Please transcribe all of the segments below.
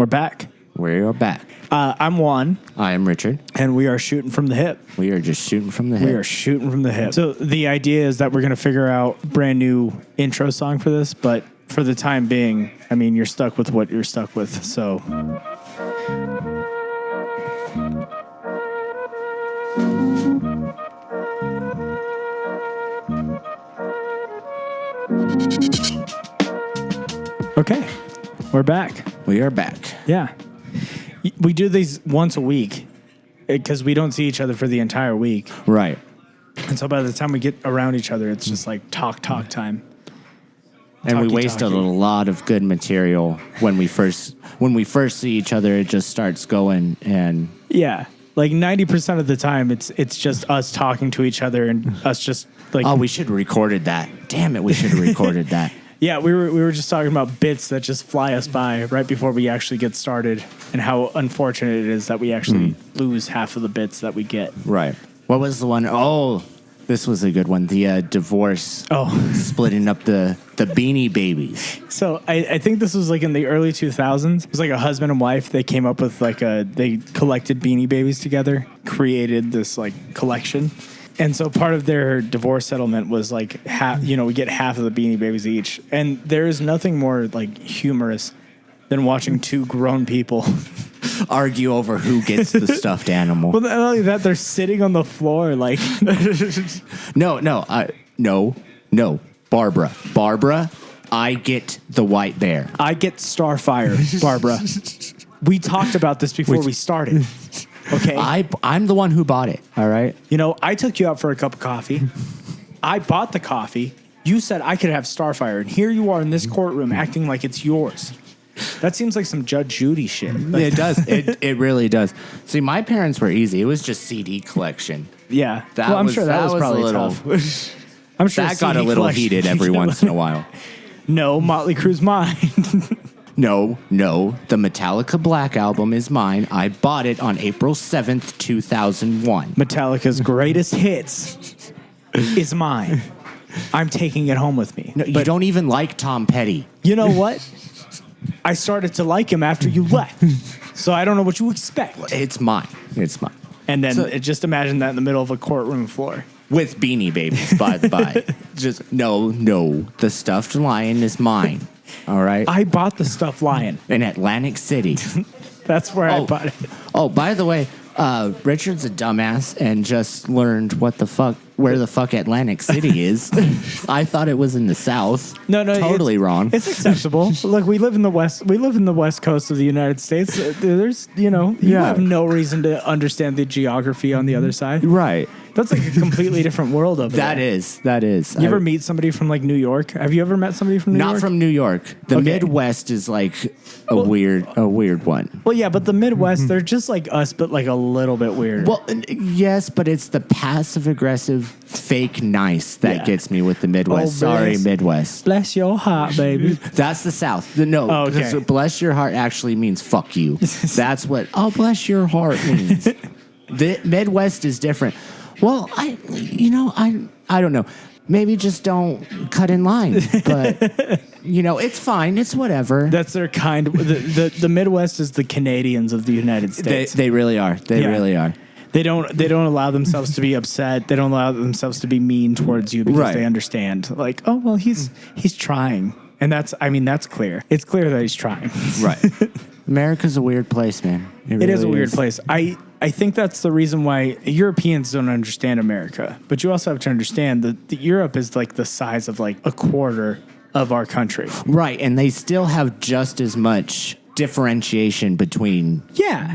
We're back. We are back. I'm Juan. I am Richard. And we are shooting from the hip. We are just shooting from the hip. We are shooting from the hip. So the idea is that we're going to figure out a brand new intro song for this, but for the time being, I mean, you're stuck with what you're stuck with. So okay, we're back. We are back. Yeah. We do these once a week because we don't see each other for the entire week. Right. And so by the time we get around each other, it's just like talk time. And we wasted a lot of good material when we first see each other. It just starts going, and yeah, like 90% of the time, it's just us talking to each other and us just like, oh, we should have recorded that. Damn it, we should have recorded that. Yeah, we were just talking about bits that just fly us by right before we actually get started, and how unfortunate it is that we actually lose half of the bits that we get. Right. What was the one? Oh, this was a good one. The divorce. Oh, splitting up the Beanie Babies. So I think this was like in the early 2000s. It was like a husband and wife. They came up with they collected Beanie Babies together, created this like collection. And so part of their divorce settlement was like we get half of the Beanie Babies each. And there is nothing more like humorous than watching two grown people argue over who gets the stuffed animal. Well, not only that, they're sitting on the floor like No, Barbara, I get the white bear. I get Starfire, Barbara. We talked about this before we started. Okay. I'm the one who bought it, all right? You know, I took you out for a cup of coffee. I bought the coffee. You said I could have Starfire, and here you are in this courtroom acting like it's yours. That seems like some Judge Judy shit. It does. It really does. See, my parents were easy. It was just CD collection. Yeah. I'm sure that was probably tough. I'm sure that got a little heated every once in a while. No, Motley Crue's mine. No, the Metallica Black album is mine. I bought it on April 7th, 2001. Metallica's greatest hits is mine. I'm taking it home with me. No, you don't even like Tom Petty. You know what? I started to like him after you left. So I don't know what you expect. It's mine. And then just imagine that in the middle of a courtroom floor. With Beanie Babies, by the by. Just, no, the stuffed lion is mine. All right? I bought the stuffed lion. In Atlantic City. That's where I bought it. Oh, by the way, Richard's a dumbass and just learned where the fuck Atlantic City is. I thought it was in the South. No, totally wrong. It's acceptable. Look, we live in the West. We live in the West Coast of the United States. There's, you have no reason to understand the geography on the other side. Right. That's like a completely different world over there. That is. You ever meet somebody from like New York? Have you ever met somebody from New York? Not from New York. The Midwest is like a weird one. Well, yeah, but the Midwest, they're just like us, but like a little bit weird. Well, yes, but it's the passive aggressive, fake nice that gets me with the Midwest. Sorry, Midwest. Bless your heart, baby. That's the South. Okay. Bless your heart actually means fuck you. That's what bless your heart means. The Midwest is different. Well, I don't know. Maybe just don't cut in line. But, it's fine. It's whatever. That's their kind. The Midwest is the Canadians of the United States. They really are. They really are. They don't allow themselves to be upset. They don't allow themselves to be mean towards you because they understand. Like, oh, well, he's trying. And that's clear. It's clear that he's trying. Right. America's a weird place, man. It is a weird place. I think that's the reason why Europeans don't understand America. But you also have to understand that Europe is like the size of like a quarter of our country. Right, and they still have just as much differentiation between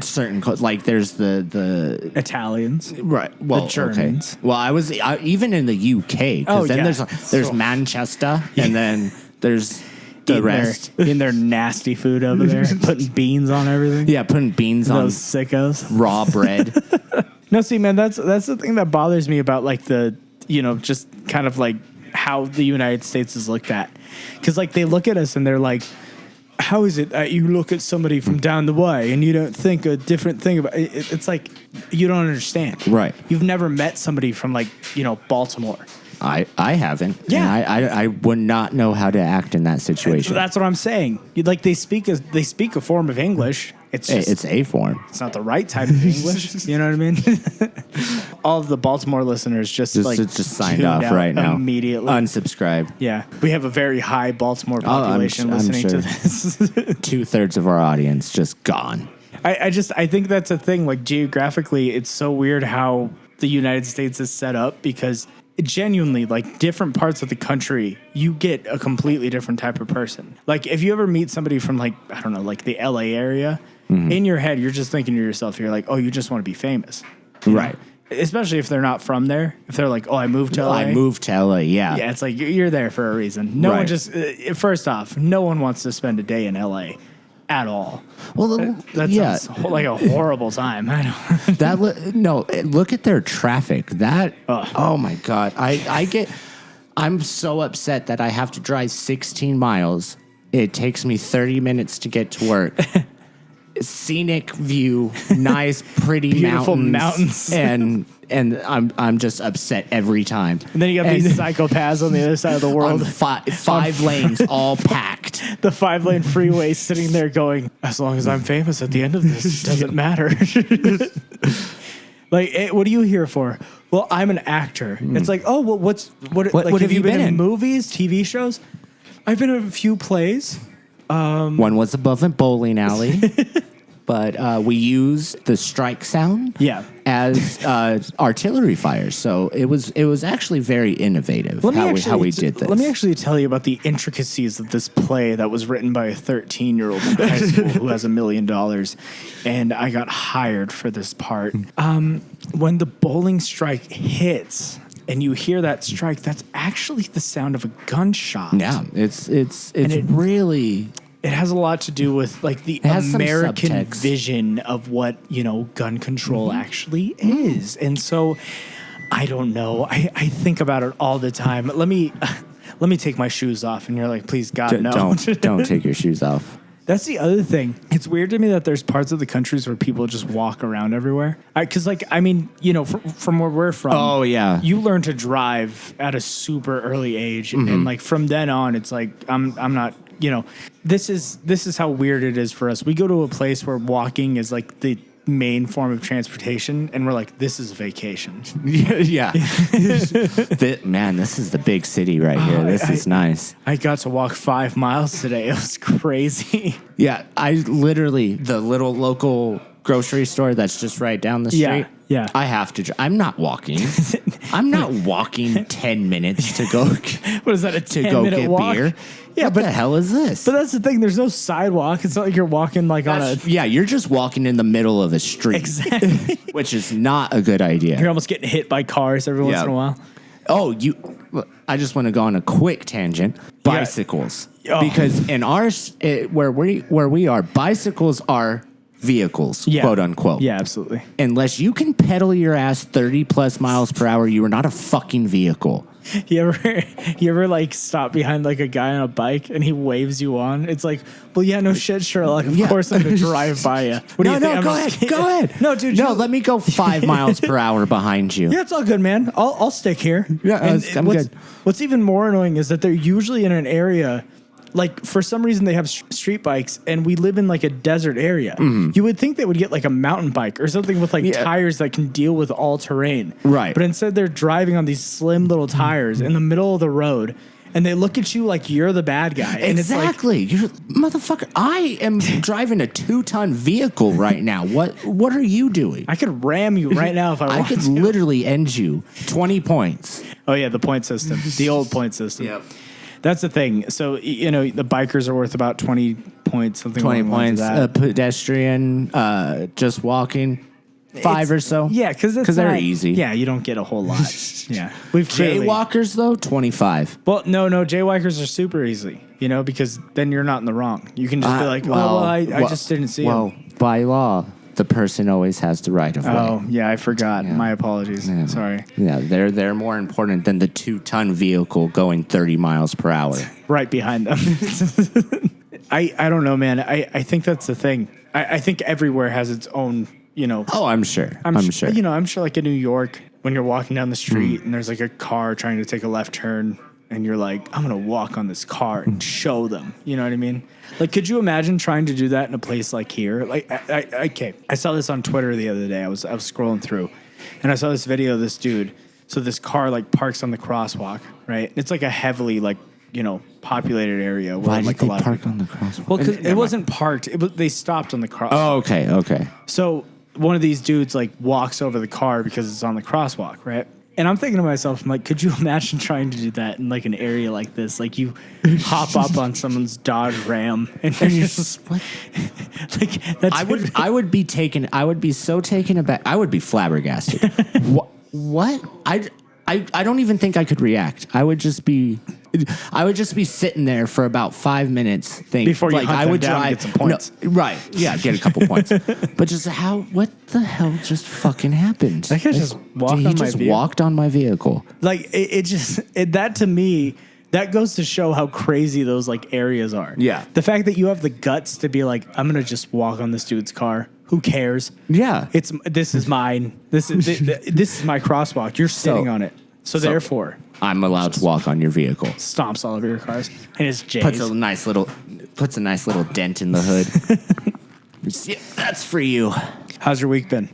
certain like there's the Italians, right? Well, the Germans. Okay. Well, I was even in the UK because then there's Manchester and then there's the rest in their nasty food over there, putting beans on everything. Yeah, putting beans on those sickos. Raw bread. No, see, man, that's the thing that bothers me about like the just kind of like how the United States is looked at, because like they look at us and they're like, how is it that you look at somebody from down the way and you don't think a different thing about it? It's like you don't understand. Right. You've never met somebody from like Baltimore. I haven't. Yeah. And I would not know how to act in that situation. That's what I'm saying. Like they speak a form of English. It's a form. It's not the right type of English. You know what I mean? All of the Baltimore listeners just signed off right now. Immediately. Unsubscribe. Yeah. We have a very high Baltimore population listening to this. 2/3 of our audience just gone. I think that's a thing. Like geographically, it's so weird how the United States is set up because genuinely, like different parts of the country, you get a completely different type of person. Like if you ever meet somebody from like, I don't know, like the LA area, in your head, you're just thinking to yourself, you're like, oh, you just want to be famous. Right. Especially if they're not from there. If they're like, oh, I moved to LA. I moved to LA, yeah. Yeah, it's like you're there for a reason. No one just, first off, no one wants to spend a day in LA. At all. Well, that sounds like a horrible time. I know. Look at their traffic. Oh my God. I'm so upset that I have to drive 16 miles. It takes me 30 minutes to get to work. Scenic view, nice, pretty beautiful mountains. And I'm just upset every time. And then you got these psychopaths on the other side of the world. Five lanes all packed. The 5-lane freeway sitting there going, as long as I'm famous at the end of this, it doesn't matter. Like, what are you here for? Well, I'm an actor. It's like, oh, well, what have you been in? Movies, TV shows? I've been in a few plays. One was above a bowling alley. But we used the strike sound as artillery fire. So it was actually very innovative how we did this. Let me actually tell you about the intricacies of this play that was written by a 13-year-old in high school who has $1 million. And I got hired for this part. When the bowling strike hits and you hear that strike, that's actually the sound of a gunshot. Yeah, it's really... It has a lot to do with like the American vision of what, gun control actually is. And so I don't know. I think about it all the time. Let me take my shoes off. And you're like, please, God, no. Don't take your shoes off. That's the other thing. It's weird to me that there's parts of the countries where people just walk around everywhere. Because, from where we're from. Oh, yeah. You learn to drive at a super early age. And, like, from then on, it's like, I'm not... this is how weird it is for us. We go to a place where walking is like the main form of transportation, and we're like, this is vacation. Yeah. Man, this is the big city right here. This is nice. I got to walk 5 miles today. It was crazy. Yeah, the little local grocery store that's just right down the street. Yeah. I have to. I'm not walking. I'm not walking 10 minutes to go. What is that, a 10-minute walk? Beer? Yeah, what the hell is this? But that's the thing. There's no sidewalk. It's not like you're walking on a... Yeah, you're just walking in the middle of a street. Exactly. Which is not a good idea. You're almost getting hit by cars every once in a while. Oh, I just want to go on a quick tangent. Bicycles. Yeah. Because in ours, where we are, bicycles are vehicles, quote unquote. Yeah, absolutely. Unless you can pedal your ass 30 plus miles per hour, you are not a fucking vehicle. You ever like stop behind like a guy on a bike and he waves you on? It's like, well, yeah, no shit, Sherlock. Of course I'm gonna drive by you. Go ahead. No, dude. No, let me go 5 miles per hour behind you. Yeah, it's all good, man. I'll stick here. Yeah, I'm good. What's even more annoying is that they're usually in an area. Like, for some reason, they have street bikes, and we live in, like, a desert area. Mm-hmm. You would think they would get, like, a mountain bike or something with, like, tires that can deal with all terrain. Right. But instead, they're driving on these slim little tires in the middle of the road, and they look at you like you're the bad guy. And exactly. It's like, you're motherfucker. I am driving a 2-ton vehicle right now. What are you doing? I could ram you right now if I wanted to. I could literally end you. 20 points. Oh, yeah, the point system. The old point system. Yep. That's the thing. So, the bikers are worth about 20 points, something 20 points. A pedestrian, just walking, 5 or so. Yeah, because they're easy. Yeah, you don't get a whole lot. Yeah. Jaywalkers, though, 25. Well, no, jaywalkers are super easy, because then you're not in the wrong. You can just be like, I just didn't see him. Well, by law, the person always has the right of way. Oh, yeah, I forgot. Yeah. My apologies. Yeah. Sorry. Yeah, they're more important than the 2-ton vehicle going 30 miles per hour. Right behind them. I don't know, man. I think that's the thing. I think everywhere has its own, Oh, I'm sure. I'm sure. I'm sure like in New York, when you're walking down the street and there's like a car trying to take a left turn and you're like, I'm going to walk on this car and show them. You know what I mean? Like, could you imagine trying to do that in a place like here? Like, I saw this on Twitter the other day. I was scrolling through and I saw this video of this dude. So this car like parks on the crosswalk, right? It's like a heavily like, populated area. Where, Why did like, they park on the crosswalk? Well, because it wasn't parked. They stopped on the crosswalk. Oh, okay. So one of these dudes like walks over the car because it's on the crosswalk, right? And I'm thinking to myself, I'm like, could you imagine trying to do that in like an area like this? Like you hop up on someone's Dodge Ram and you're just what? Like that's I would be so taken aback. I would be flabbergasted. What? I don't even think I could react. I would just be sitting there for about 5 minutes thinking before you like hunt I them would down drive and get some points. No, right. Yeah, get a couple points. But just what the hell just fucking happened? That guy just walked he on my just vehicle. walked on my vehicle. Like that to me, that goes to show how crazy those like areas are. Yeah. The fact that you have the guts to be like, I'm gonna just walk on this dude's car. Who cares? Yeah. This is mine. This is my crosswalk. You're sitting on it. So therefore, I'm allowed to walk on your vehicle. Stomps all over your cars and his J's. Puts a nice little dent in the hood. Yeah, that's for you. How's your week been?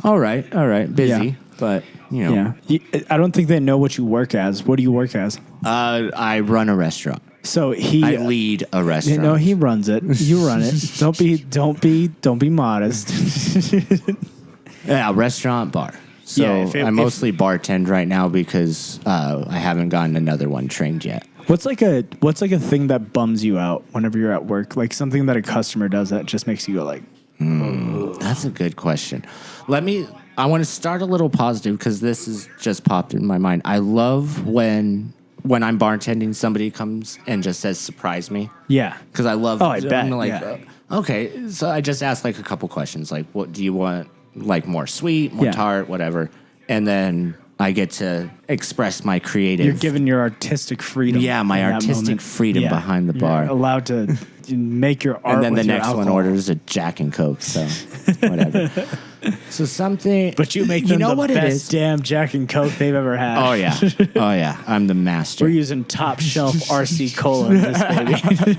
All right. Busy, Yeah. but Yeah. I don't think they know what you work as. What do you work as? I run a restaurant. So I lead a restaurant. No, he runs it. You run it. Don't be modest. Yeah, restaurant bar. So Yeah, I mostly bartend right now because I haven't gotten another one trained yet. What's like a thing that bums you out whenever you're at work? Like something that a customer does that just makes you go like, That's a good question. I want to start a little positive because this has just popped in my mind. I love when I'm bartending, somebody comes and just says, surprise me. yeah. Because I love. Oh, I bet. I'm like, Yeah. Okay, so I just ask like a couple questions, like, what do you want? Like more sweet, more Yeah. tart, whatever, and then I get to express my creative. You're given your artistic freedom. Yeah, my in that artistic moment. freedom Yeah. behind the bar. You're allowed to make your art. And then the with your next one alcohol. orders a Jack and Coke, so whatever. So something. But you make them you know the what it is? best damn Jack and Coke they've ever had. Oh yeah, I'm the master. We're using top shelf RC Cola in this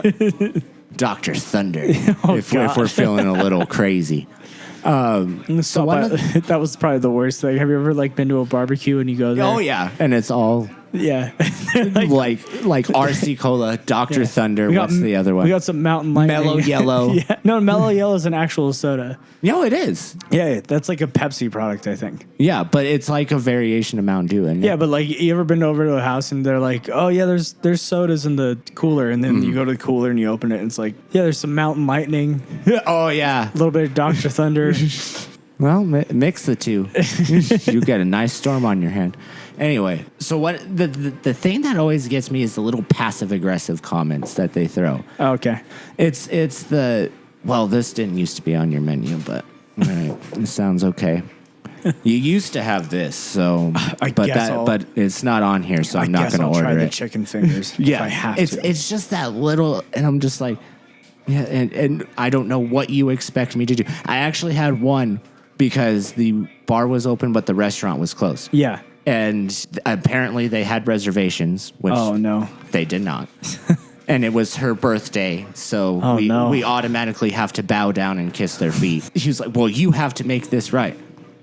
baby. Dr. Thunder. Oh, if we're feeling a little crazy. So that was probably the worst thing. Have you ever like been to a barbecue and you go there? Oh yeah, and it's all yeah. like RC Cola, Dr. Thunder. What's the other one? We got some Mountain Lightning. Mellow Yellow. Yeah. No, Mellow Yellow is an actual soda. No, it is. Yeah, that's like a Pepsi product, I think. Yeah, but it's like a variation of Mountain Dew. And Yeah, but like, you ever been over to a house and they're like, oh yeah, there's sodas in the cooler, and then you go to the cooler and you open it and it's like, yeah, there's some Mountain Lightning, oh yeah. a little bit of Dr. Thunder. Well, mix the two. You get a nice storm on your hand. Anyway, so what the thing that always gets me is the little passive aggressive comments that they throw. Oh, okay. It's the this didn't used to be on your menu, but all right, it sounds okay. You used to have this, so but it's not on here, so I'm not going to order try it. the chicken fingers. Yeah, if I have to. It's just that little, and I'm just like, yeah, and I don't know what you expect me to do. I actually had one because the bar was open, but the restaurant was closed. Yeah. And apparently they had reservations, which they did not. And it was her birthday, so we automatically have to bow down and kiss their feet. He was like, well, you have to make this right.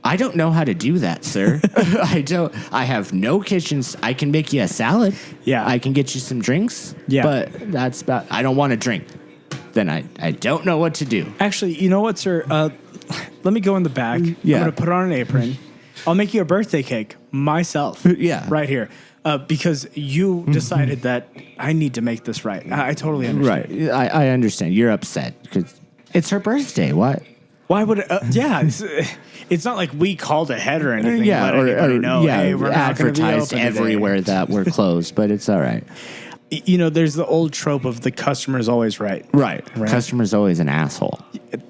I don't know how to do that, sir. I have no kitchens. I can make you a salad. Yeah. I can get you some drinks. Yeah. But that's about, I don't want to drink. Then I don't know what to do. Actually, you know what, sir? Let me go in the back. Yeah. I'm going to put on an apron. I'll make you a birthday cake myself. Yeah. Right here. Because you decided that I need to make this right. I totally understand. Right. I understand. You're upset because it's her birthday. What? Why would it? Yeah. It's not like we called ahead or anything. Yeah. Let anybody know. Yeah. Hey, we're not going to be advertised open everywhere today. that we're closed, but it's all right. You know, there's the old trope of the customer's always right. Right. Customer's always an asshole.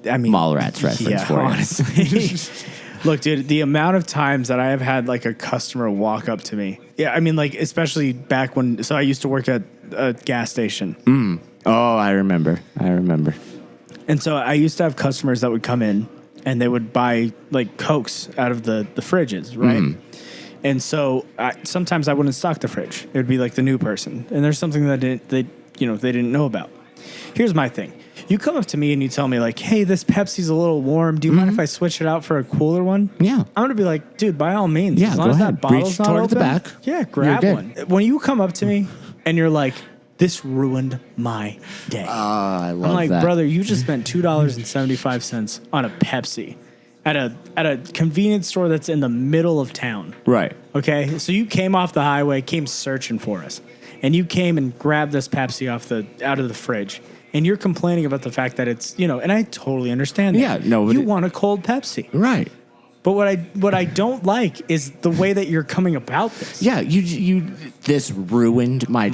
I mean, Mallrats reference for honestly. Look, dude, the amount of times that I have had like a customer walk up to me. Yeah, I mean, like, especially back when, so I used to work at a gas station. Oh, I remember. And so I used to have customers that would come in and they would buy like Cokes out of the fridges, right? And so sometimes I wouldn't stock the fridge. It would be like the new person. And there's something that they didn't know about. Here's my thing. You come up to me and you tell me like, hey, this Pepsi's a little warm. Do you mind if I switch it out for a cooler one? Yeah. I'm going to be like, dude, by all means. Yeah, as long go as ahead. that bottle's Reach not toward open. the back. Yeah, grab You're one. good. When you come up to me and you're like, this ruined my day. I love that. I'm like, brother, you just spent $2.75 on a Pepsi at a convenience store that's in the middle of town. Right. Okay? So you came off the highway, came searching for us. And you came and grabbed this Pepsi out of the fridge. And you're complaining about the fact that it's, and I totally understand that. Yeah, no. You want a cold Pepsi. Right. But what I don't like is the way that you're coming about this. Yeah, this ruined my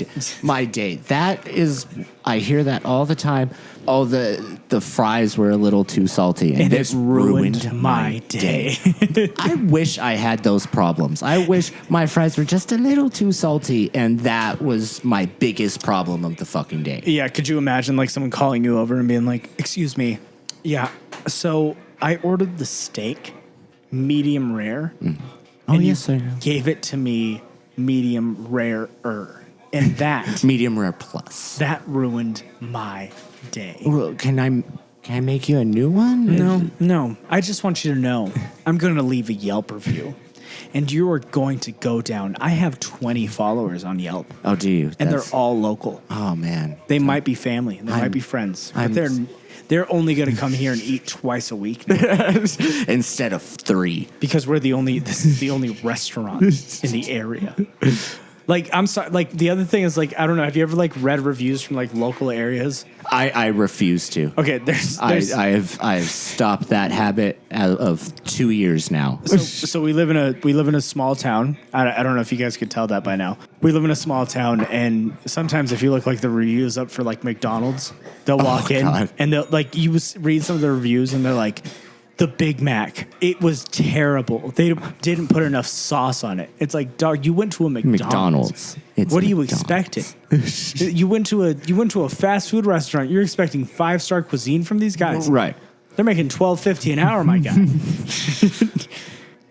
day. That is, I hear that all the time. Oh, the fries were a little too salty, and this ruined my day. I wish I had those problems. I wish my fries were just a little too salty, and that was my biggest problem of the fucking day. Yeah, could you imagine like someone calling you over and being like, "Excuse me, yeah, so I ordered the steak medium rare, Oh, and yes, you I know. gave it to me medium rare-er, and that Medium rare plus. that ruined my day." Well, can I make you a new one? No. I just want you to know I'm going to leave a Yelp review, and you are going to go down. I have 20 followers on Yelp. Oh, do you? And they're all local. Oh, man. They might be family, and they might be friends, but they're only going to come here and eat twice a week now. Instead of 3. Because this is the only restaurant in the area. Like, I'm sorry. Like, the other thing is, like, I don't know. Have you ever like read reviews from like local areas? I refuse to. Okay, there's I have stopped that habit of 2 years now. So we live in a small town. I don't know if you guys could tell that by now. We live in a small town, and sometimes if you look like the reviews up for like McDonald's, they'll walk in and they'll like read some of the reviews, and they're like, the Big Mac, it was terrible. They didn't put enough sauce on it. It's like, dog, you went to a McDonald's. What are you expecting? You went to a fast food restaurant. You're expecting 5-star cuisine from these guys, Right. They're making $12.50 an hour, my guy.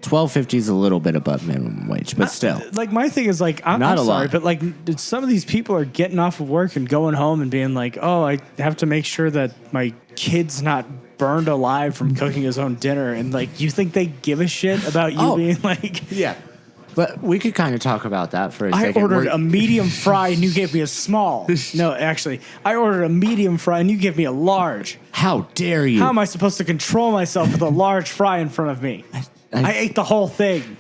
$12.50 is a little bit above minimum wage, but still. Like, my thing is like, I'm Not a sorry, lot. but like some of these people are getting off of work and going home and being like, oh, I have to make sure that my kid's not burned alive from cooking his own dinner. And like, you think they give a shit about you being like, Yeah. But we could kind of talk about that for a I second. ordered a medium fry and you gave me a small. No, actually, I ordered a medium fry and you gave me a large. How dare you? How am I supposed to control myself with a large fry in front of me? I ate the whole thing.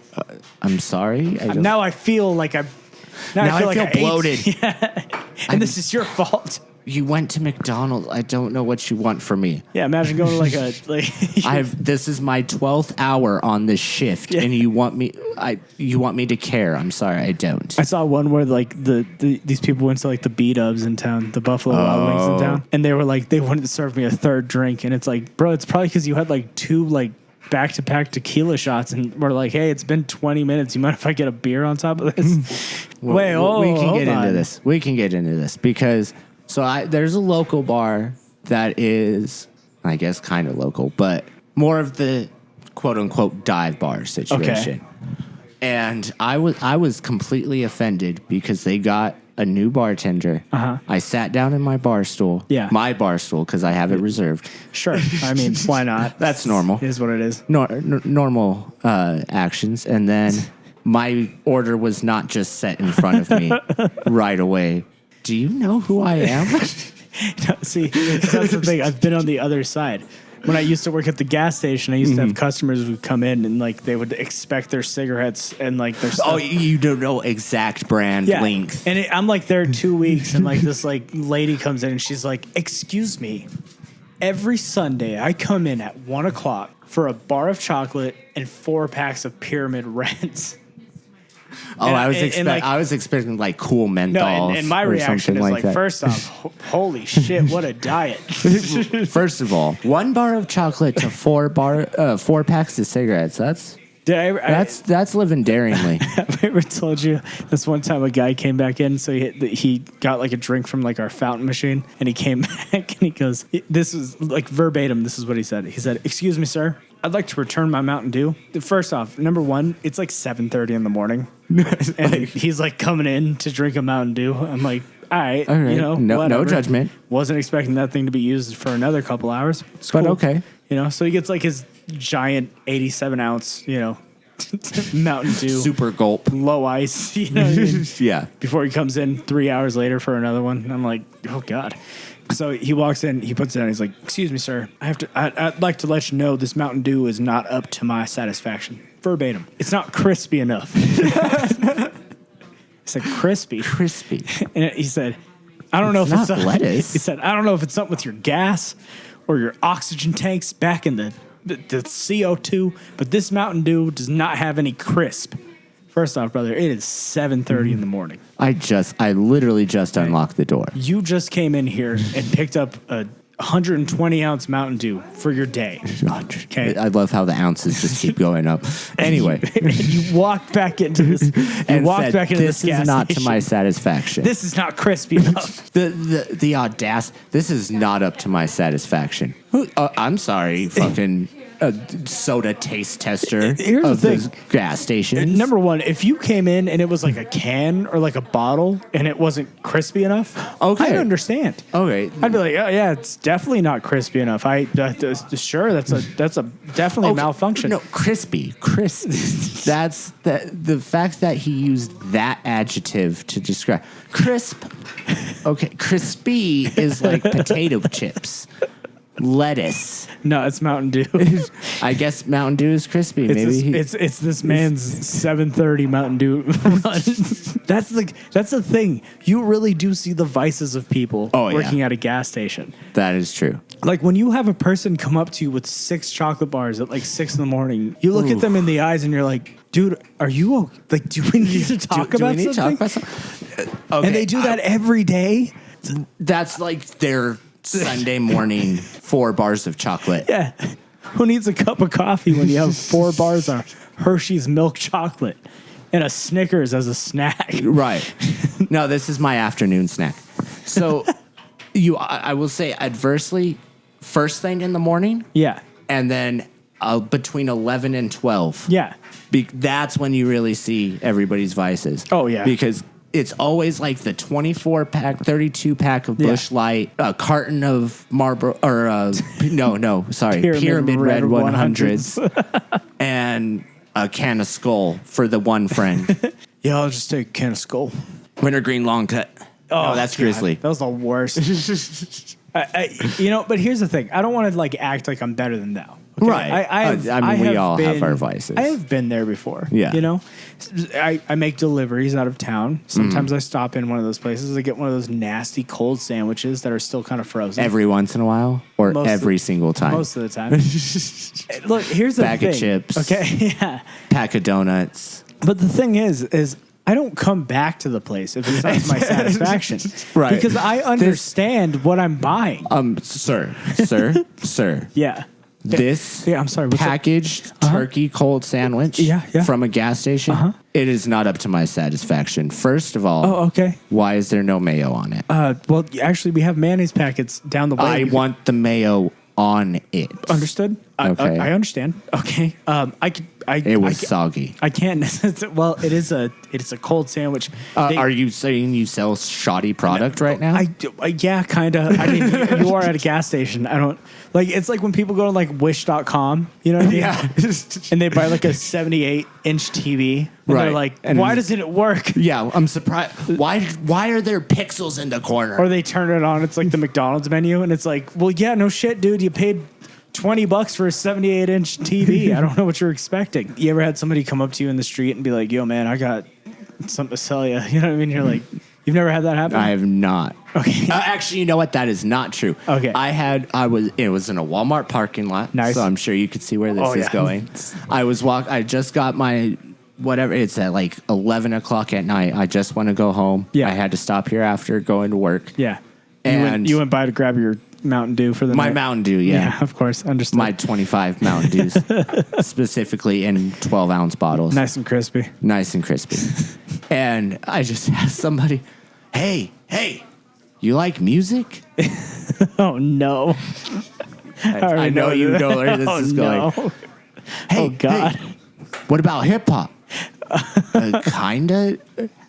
I'm sorry. Now I feel like I feel bloated. Yeah. And this is your fault. You went to McDonald's. I don't know what you want from me. Yeah, imagine going to like a This is my 12th hour on this shift, and you want me to care. I'm sorry, I don't. I saw one where like these people went to like the B-Dubs in town, the Buffalo Wild Wings in town, and they were like, they wanted to serve me a third drink, and it's like, bro, it's probably because you had like 2 like back-to-back tequila shots, and we're like, hey, it's been 20 minutes. You mind if I get a beer on top of this? We can get into this. We can get into this because there's a local bar that is, I guess, kind of local, but more of the quote-unquote dive bar situation. Okay. And I was completely offended because they got a new bartender. Uh-huh. I sat down in my bar stool. Yeah. My bar stool, because I have it reserved. Sure. I mean, why not? That's normal. It is what it is. Normal actions. And then my order was not just set in front of me right away. Do you know who I am? No, see, that's the thing. I've been on the other side. When I used to work at the gas station, I used to have customers who would come in and like they would expect their cigarettes and like their stuff. Oh, you don't know exact brand length. And I'm like there 2 weeks, and like this like lady comes in and she's like, "Excuse me, every Sunday I come in at 1:00 for a bar of chocolate and 4 packs of Pyramid Reds." Oh, I was expecting like cool menthols. No, and my reaction is like, that. first off, holy shit, what a diet. First of all, 1 bar of chocolate to 4 packs of cigarettes. That's That's living daringly. Have I ever told you this one time a guy came back in, so he got like a drink from like our fountain machine, and he came back and he goes, this is like verbatim, this is what he said. He said, "Excuse me, sir, I'd like to return my Mountain Dew." First off, number one, it's like 7:30 in the morning. And he's like coming in to drink a Mountain Dew. I'm like, all right. You know, no judgment. Wasn't expecting that thing to be used for another couple hours. It's cool. But okay. You know, so he gets like his giant 87 ounce, you know, Mountain Dew. Super gulp. Low ice. You know what I mean? Yeah. Before he comes in 3 hours later for another one. I'm like, oh God. So he walks in, he puts it down, he's like, "Excuse me, sir, I'd like to let you know this Mountain Dew is not up to my satisfaction." Verbatim. It's not crispy enough. He said, crispy. Crispy. And he said, "I don't know if it's lettuce." He said, "I don't know if it's something with your gas or your oxygen tanks back in the CO2, but this Mountain Dew does not have any crisp." First off, brother, it is 7:30 in the morning. I literally just unlocked the door. You just came in here and picked up a 120 ounce Mountain Dew for your day. Okay. I love how the ounces just keep going up. Anyway, and you walked back into this. And walked back into this gas not station. To my satisfaction. This is not crispy enough. The audacity. This is not up to my satisfaction. I'm sorry, fucking. A soda taste tester Here's of the the gas station. Number one, if you came in and it was like a can or like a bottle and it wasn't crispy enough, okay, I'd understand. Okay, I'd be like, oh yeah, it's definitely not crispy enough. Sure, that's a definitely a malfunction. No, crispy. That's the fact that he used that adjective to describe crisp. Okay, crispy is like potato chips. Lettuce. No, it's Mountain Dew. I guess Mountain Dew is crispy. It's this man's 7:30 Mountain Dew run. That's the thing. You really do see the vices of people working at a gas station. That is true. Like when you have a person come up to you with 6 chocolate bars at like 6 in the morning, you look at them in the eyes and you're like, "Dude, are you okay? Like, do we need to talk about something?" Okay, and they do that every day. That's like their Sunday morning 4 bars of chocolate. Yeah. Who needs a cup of coffee when you have 4 bars of Hershey's milk chocolate and a Snickers as a snack? Right. No, this is my afternoon snack. So I will say adversely, first thing in the morning. Yeah. And then between 11 and 12. Yeah. That's when you really see everybody's vices. Oh, yeah. Because it's always like the 24-pack, 32-pack of Busch Light, a carton of Marlboro, or Pyramid Red 100s, and a can of Skull for the one friend. Yeah, I'll just take a can of Skull. Wintergreen long cut. Oh, that's God. Grizzly. That was the worst. But here's the thing. I don't want to like act like I'm better than thou. Okay? Right. We all have our vices. I have been there before. Yeah. You know, I make deliveries out of town. Sometimes I stop in one of those places. I get one of those nasty cold sandwiches that are still kind of frozen. Every once in a while or every single time? Most of the time. Look, here's the thing. Bag of chips. Okay. Yeah. Pack of donuts. But the thing is I don't come back to the place if it's not to my satisfaction. Right. Because I understand what I'm buying. Sir. Yeah. This I'm sorry, packaged turkey cold sandwich from a gas station, it is not up to my satisfaction. First of all, why is there no mayo on it? Well, actually, we have mayonnaise packets down the way. I want the mayo on it. Understood? Okay. I understand. Okay. It was soggy. I can't. Well, it's a cold sandwich. Are you saying you sell shoddy product right now? Yeah, kind of. I mean, you are at a gas station. I don't like. It's like when people go to like Wish.com, you know what I mean? Yeah. And they buy like a 78-inch TV. And they're like, why doesn't it work? Yeah, I'm surprised. Why are there pixels in the corner? Or they turn it on. It's like the McDonald's menu, and it's like, well, yeah, no shit, dude. You paid $20 for a 78-inch TV. I don't know what you're expecting. You ever had somebody come up to you in the street and be like, "Yo, man, I got something to sell you." You know what I mean? You're like, you've never had that happen? I have not. Okay. Actually, you know what? That is not true. Okay. It was in a Walmart parking lot. Nice. So I'm sure you could see where this is going. I just got my whatever. It's at like 11 o'clock at night. I just want to go home. Yeah. I had to stop here after going to work. Yeah. And you went by to grab your Mountain Dew for the My night. Mountain Dew, yeah. Yeah, of course. Understood. My 25 Mountain Dews, specifically in 12-ounce bottles. Nice and crispy. Nice and crispy. And I just asked somebody, hey, you like music? Oh, no. I know you know where this is going. No. Hey, oh, God. Hey, what about hip-hop? Kinda.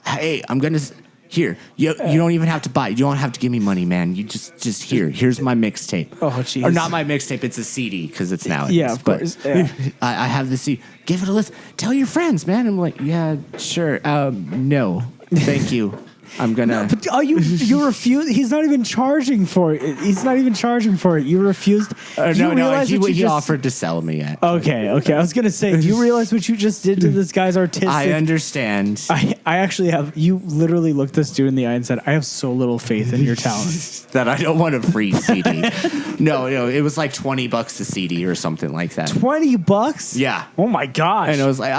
Hey, I'm going to... Here, you don't even have to buy it. You don't have to give me money, man. You just here's my mixtape. Oh, jeez. Or not my mixtape, it's a CD because it's now. Yeah, of course. Yeah. I have the CD. Give it a listen. Tell your friends, man. I'm like, yeah, sure. No, thank you. I'm gonna. But you refuse. He's not even charging for it. He's not even charging for it. You refused. He offered to sell me it. Okay. I was gonna say, do you realize what you just did to this guy's artistic? I understand. I actually have. You literally looked this dude in the eye and said, "I have so little faith in your talent that I don't want a free CD." No, it was like $20 a CD or something like that. $20? Yeah. Oh my gosh. And I was like,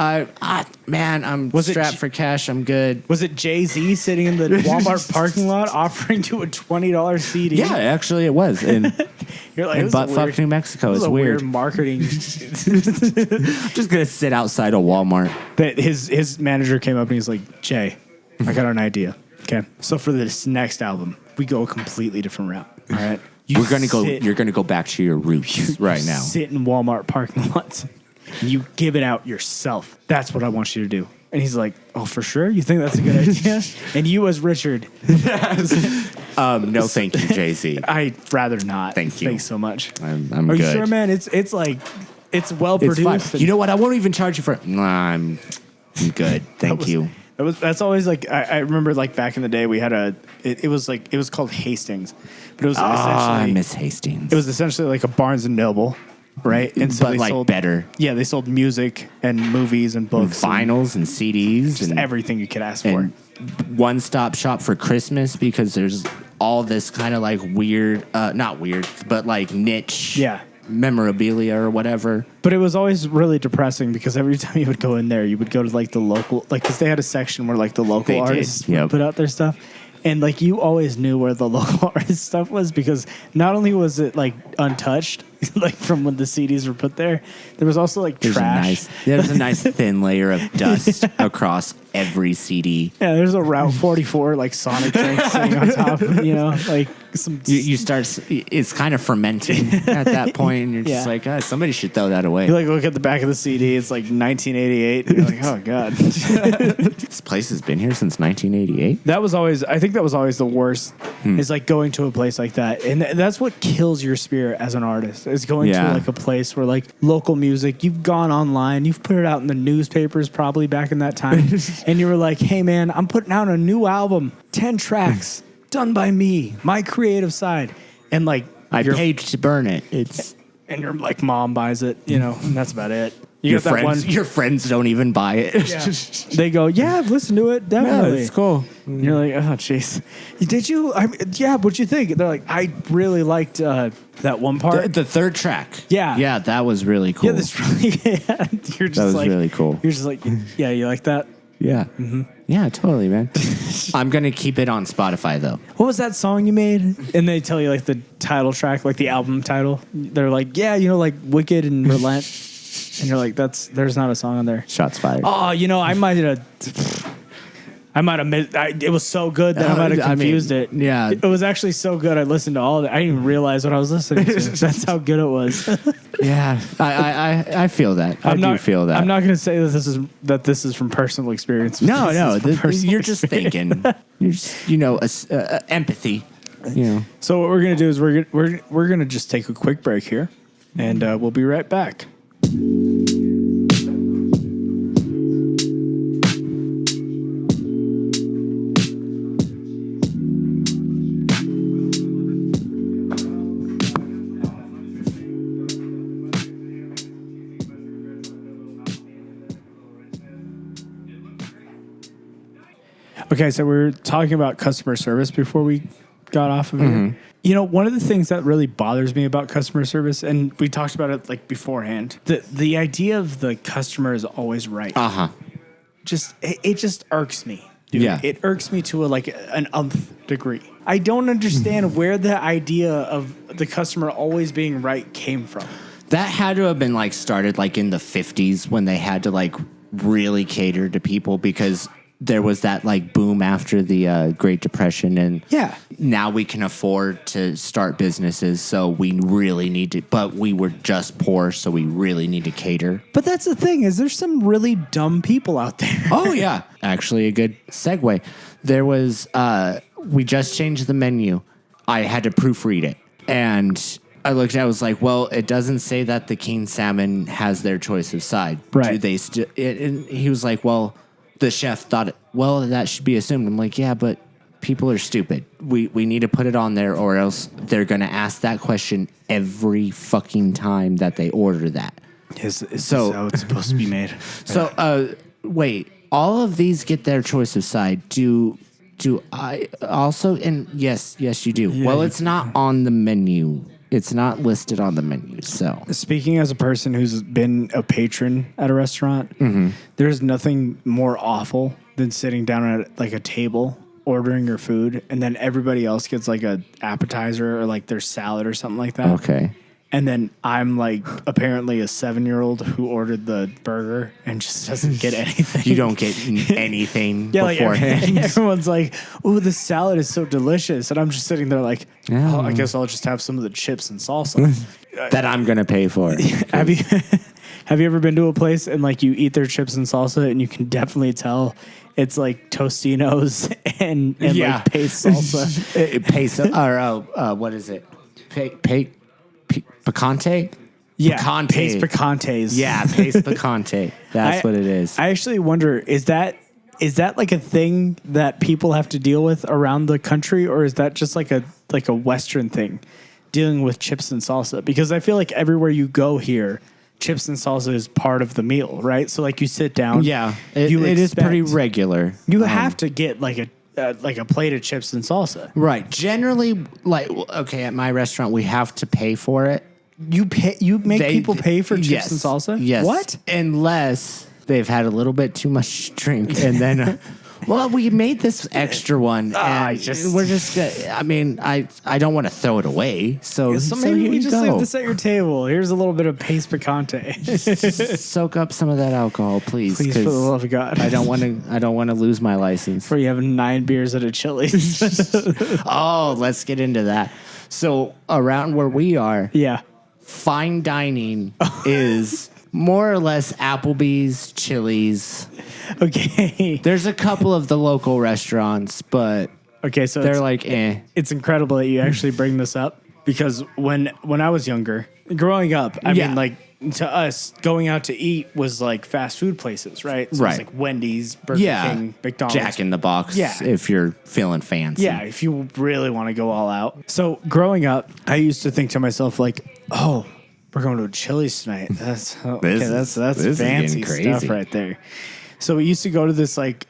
I'm strapped for cash. I'm good. Was it Jay-Z sitting in the Walmart parking lot offering to a $20 CD? Yeah, actually it was. And you're like, in buttfuck New Mexico. It's weird marketing. I'm just gonna sit outside of Walmart. That his manager came up and he's like, Jay, I got an idea. Okay, so for this next album, we go a completely different route. All right, you're gonna go back to your roots right now. Sit in Walmart parking lots. And you give it out yourself. That's what I want you to do. And he's like, oh, for sure? You think that's a good idea? And you as Richard. No, thank you, Jay-Z. I'd rather not. Thank you. Thanks so much. I'm Are good. you sure, man? It's like, it's well produced. You know what? I won't even charge you for it. Nah, I'm good. Thank you. That's always like, I remember like back in the day we had it was called Hastings. But it was essentially. I miss Hastings. It was essentially like a Barnes and Noble. Right, and so but they sold better. Yeah, they sold music and movies and books, and vinyls and CDs, and everything you could ask for. One-stop shop for Christmas because there's all this kind of like weird, not weird, but like niche, memorabilia or whatever. But it was always really depressing because every time you would go in there, you would go to like the local, like because they had a section where like the local artists would put out their stuff. And, like, you always knew where the local artist stuff was because not only was it, like, untouched, like, from when the CDs were put there, there was also, like, trash. There's a nice thin layer of dust across every CD. Yeah, there's a Route 44, like, Sonic drink sitting on top, you know, like, some... You start... It's kind of fermenting at that point, and you're just like, somebody should throw that away. You, like, look at the back of the CD, it's, like, 1988, and you're like, oh, God. This place has been here since 1988? That was always... I think that was always the worst, is, like, going to a place like that. And that's what kills your spirit as an artist, is going to, like, a place where, like, local music, you've gone online, you've put it out in the newspapers probably back in that time, and you were like, hey, man, I'm putting out a new album, 10 tracks, done by me, my creative side. And, like... I paid to burn it. And your, like, mom buys it, you know, and that's about it. Your friends don't even buy it. Yeah. They go, yeah, I've listened to it, definitely. Yeah, it's cool. And you're like, oh, jeez. Did you? What'd you think? They're like, I really liked that one part. The third track. Yeah. Yeah, that was really cool. Yeah, that's really, you're just that was like, really cool. You're just like, yeah, you like that? Yeah. Mm-hmm. Yeah, totally, man. I'm going to keep it on Spotify, though. What was that song you made? And they tell you, like, the title track, like the album title. They're like, yeah, you know, like Wicked and Relent. And you're like, there's not a song on there. Shots fired. Oh, you know, I might have it was so good that I might have confused it. Yeah. It was actually so good. I listened to all of it. I didn't even realize what I was listening to. That's how good it was. Yeah. I feel that. I do feel that. I'm not going to say that this is from personal experience. No. You're just thinking. You're just, empathy. You know. So what we're going to do is we're going to just take a quick break here, and we'll be right back. Okay, so we were talking about customer service before we got off of here. You know, one of the things that really bothers me about customer service, and we talked about it like beforehand, the idea of the customer is always right. Uh-huh. It just irks me. dude. Yeah. It irks me to an nth degree. I don't understand where the idea of the customer always being right came from. That had to have been like started like in the 50s when they had to like really cater to people because there was that like boom after the Great Depression, and now we can afford to start businesses, so we really need to, but we were just poor, so we really need to cater. But that's the thing, is there's some really dumb people out there. Oh yeah. Actually a good segue. There was, we just changed the menu. I had to proofread it, and I looked at it, I was like, well, it doesn't say that the king salmon has their choice of side. Right. Do they and he was like, well, the chef thought, well, that should be assumed. I'm like, yeah, but people are stupid. We need to put it on there, or else they're going to ask that question every fucking time that they order that. Is how it's supposed to be made. So, wait, all of these get their choice of side. Do I also? And yes, you do. Yeah, well, it's not on the menu. It's not listed on the menu. So, speaking as a person who's been a patron at a restaurant, there's nothing more awful than sitting down at like a table ordering your food, and then everybody else gets like a appetizer or like their salad or something like that. Okay. And then I'm like apparently a 7-year-old who ordered the burger and just doesn't get anything. You don't get anything beforehand. Like everyone's like, "Ooh, the salad is so delicious," and I'm just sitting there like, "Oh, I guess I'll just have some of the chips and salsa that I'm gonna pay for." Have you ever been to a place and like you eat their chips and salsa and you can definitely tell it's like Tostinos and like paste salsa, paste or what is it? Picante? Yeah, picante. Paste picantes. Yeah, paste picante. That's what it is. I actually wonder, is that like a thing that people have to deal with around the country, or is that just like a Western thing, dealing with chips and salsa? Because I feel like everywhere you go here, chips and salsa is part of the meal, right? So like you sit down. Yeah, it is pretty regular. You have to get like a plate of chips and salsa. Right. Generally, like, okay, at my restaurant, we have to pay for it. You make people pay for chips and salsa? Yes. What? Unless they've had a little bit too much drink, and then, well, we made this extra one, and we're just gonna, I mean, I don't want to throw it away, so maybe we just go. leave this at your table. Here's a little bit of paste picante. Soak up some of that alcohol, please. Please, for the love of God. I don't want to lose my license. Before you have 9 beers at a Chili's. Oh, let's get into that. So around where we are, fine dining is more or less Applebees, Chili's. Okay. There's a couple of the local restaurants, but so they're like, eh. It's incredible that you actually bring this up, because when I was younger, growing up, I mean, like, to us, going out to eat was like fast food places, right? So it's like Wendy's, Burger King, McDonald's. Jack in the Box, if you're feeling fancy. Yeah, if you really want to go all out. So growing up, I used to think to myself like, oh, we're going to a Chili's tonight. That's fancy stuff right there. So we used to go to this, like,